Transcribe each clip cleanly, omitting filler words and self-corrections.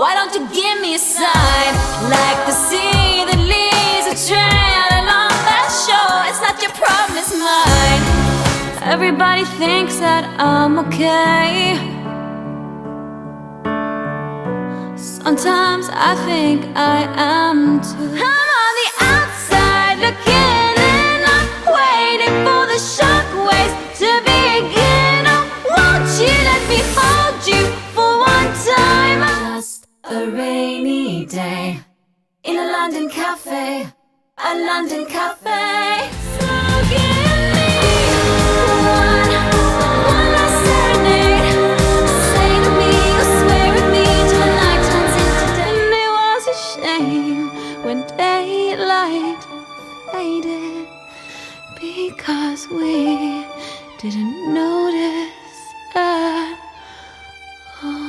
Why don't you give me a sign? Like the sea that leaves a trail along that shore. It's not your problem, it's mine. Everybody thinks that I'm okay. Sometimes I think I am too. I'm on the outside looking in. I'm waiting for the shockwaves to begin. Oh, won't you let me hold you for one time? Just a rainy day in a London cafe, a London cafe. So give me one last serenade. Say to me, or swear with me till the night turns into day. And it was a shame when daylight faded, because we didn't notice at all.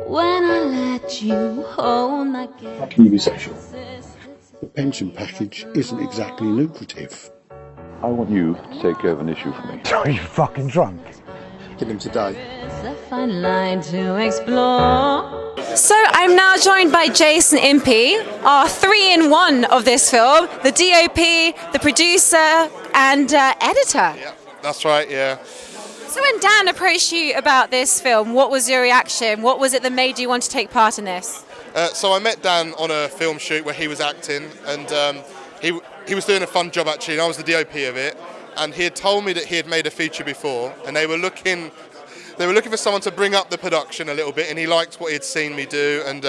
When I let you hold my How can you be sexual? The pension package isn't exactly lucrative. I want you to take care of an issue for me. Are you fucking drunk? Kill him today. It's a fine line to explore. So I'm now joined by Jason Impey, our 3-in-1 of this film, the DOP, the producer and editor. Yeah, that's right, yeah. So when Dan approached you about this film, what was your reaction? What was it that made you want to take part in this? So I met Dan on a film shoot where he was acting, and he was doing a fun job actually, and I was the DOP of it. And he had told me that he had made a feature before, and they were looking for someone to bring up the production a little bit, and he liked what he had seen me do. And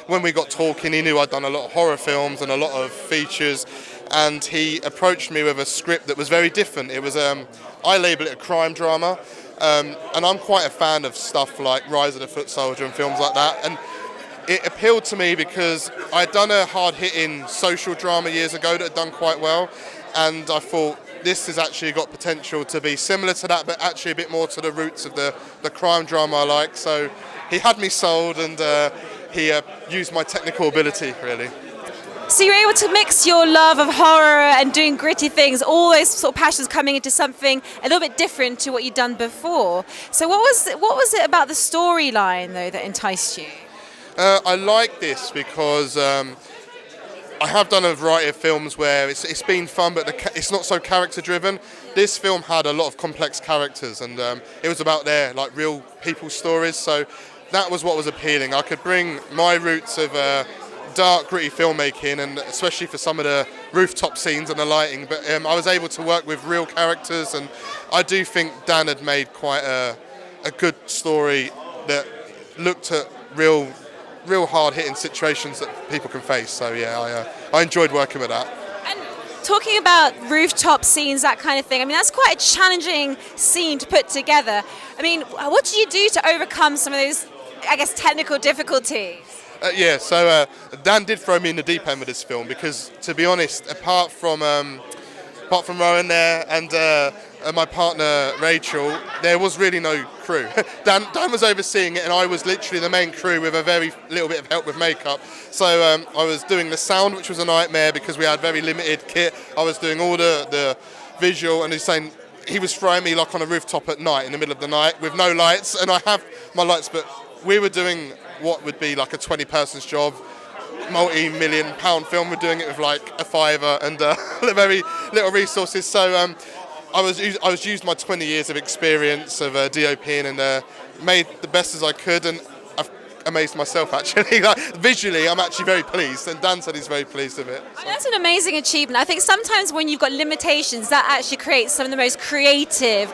when we got talking, he knew I'd done a lot of horror films and a lot of features, and he approached me with a script that was very different. It was, I label it a crime drama, and I'm quite a fan of stuff like Rise of the Foot Soldier and films like that. And it appealed to me because I'd done a hard-hitting social drama years ago that had done quite well, and I thought this has actually got potential to be similar to that, but actually a bit more to the roots of the crime drama I like. So he had me sold, and he used my technical ability, really. So you were able to mix your love of horror and doing gritty things, all those sort of passions coming into something a little bit different to what you'd done before. So what was it about the storyline, though, that enticed you? I like this because I have done a variety of films where it's been fun, but it's not so character driven. This film had a lot of complex characters, and it was about their like real people stories. So that was what was appealing. I could bring my roots of dark, gritty filmmaking, and especially for some of the rooftop scenes and the lighting. But I was able to work with real characters, and I do think Dan had made quite a good story that looked at real hard-hitting situations that people can face. So yeah, I enjoyed working with that. And talking about rooftop scenes, that kind of thing, I mean, that's quite a challenging scene to put together. I mean, what did you do to overcome some of those, I guess, technical difficulties? So Dan did throw me in the deep end with this film because, to be honest, apart from Rowan there and my partner Rachel, there was really no crew. Dan was overseeing it, and I was literally the main crew with a very little bit of help with makeup. So I was doing the sound, which was a nightmare because we had very limited kit. I was doing all the visual, and he was throwing me like on a rooftop at night in the middle of the night with no lights, and I have my lights, but we were doing what would be like a 20-person's job, multi-million-pound film. We're doing it with like a fiver and very little resources. So I was used my 20 years of experience of DOPing and made the best as I could, and I've amazed myself actually. Like, visually, I'm actually very pleased, and Dan said he's very pleased with it. So. That's an amazing achievement. I think sometimes when you've got limitations, that actually creates some of the most creative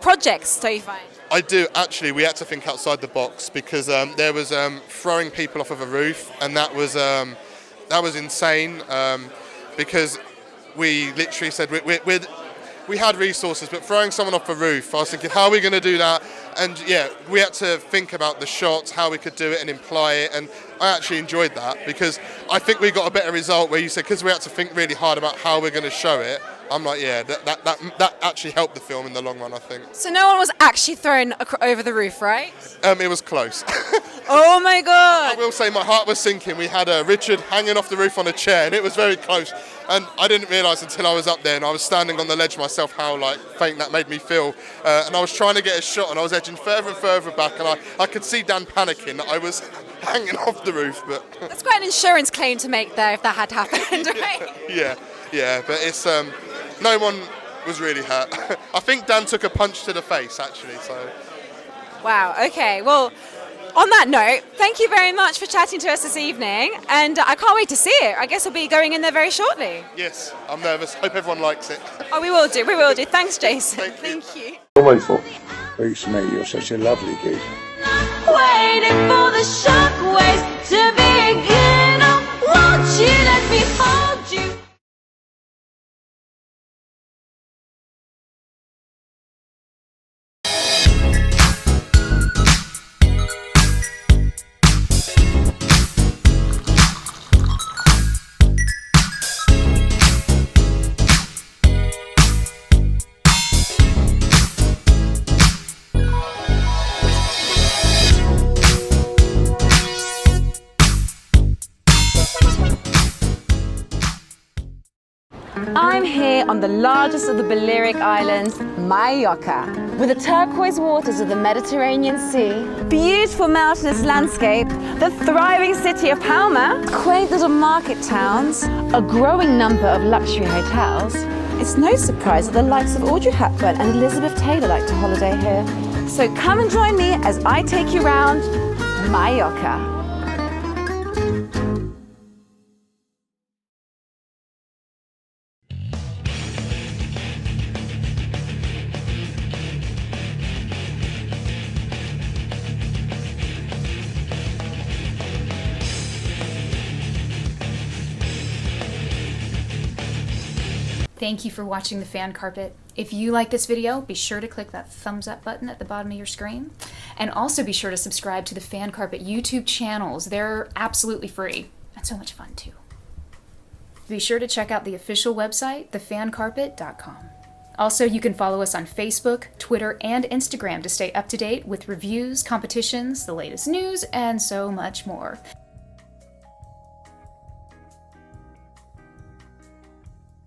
projects, don't you find? I do, actually. We had to think outside the box because there was throwing people off of a roof, and that was insane because we literally said we had resources, but throwing someone off a roof, I was thinking, how are we going to do that? And yeah, we had to think about the shots, how we could do it and imply it, and I actually enjoyed that because I think we got a better result where you said, because we had to think really hard about how we're going to show it. I'm like, yeah, that actually helped the film in the long run, I think. So no one was actually thrown over the roof, right? It was close. Oh my God! I will say my heart was sinking. We had Richard hanging off the roof on a chair, and it was very close. And I didn't realise until I was up there and I was standing on the ledge myself how like faint that made me feel. And I was trying to get a shot and I was edging further and further back, and I could see Dan panicking. I was hanging off the roof, but That's quite an insurance claim to make there if that had happened, right? yeah. But it's no one was really hurt. I think Dan took a punch to the face actually. So Wow, okay. Well, on that note, thank you very much for chatting to us this evening, and I can't wait to see it. I guess we'll be going in there very shortly. yes, I'm nervous. Hope everyone likes it. Oh, we will do. Thanks, Jason. Thank you. Delightful. Beats me, you're such a lovely kid. Waiting for the shockwaves to begin. Oh, won't you let me hold you? I'm here on the largest of the Balearic Islands, Mallorca, with the turquoise waters of the Mediterranean Sea, beautiful mountainous landscape, the thriving city of Palma, quaint little market towns, a growing number of luxury hotels. It's no surprise that the likes of Audrey Hepburn and Elizabeth Taylor like to holiday here. So come and join me as I take you round Mallorca. Thank you for watching The Fan Carpet. If you like this video, be sure to click that thumbs up button at the bottom of your screen. And also be sure to subscribe to the Fan Carpet YouTube channels. They're absolutely free and so much fun too. Be sure to check out the official website, thefancarpet.com. Also, you can follow us on Facebook, Twitter, and Instagram to stay up to date with reviews, competitions, the latest news, and so much more.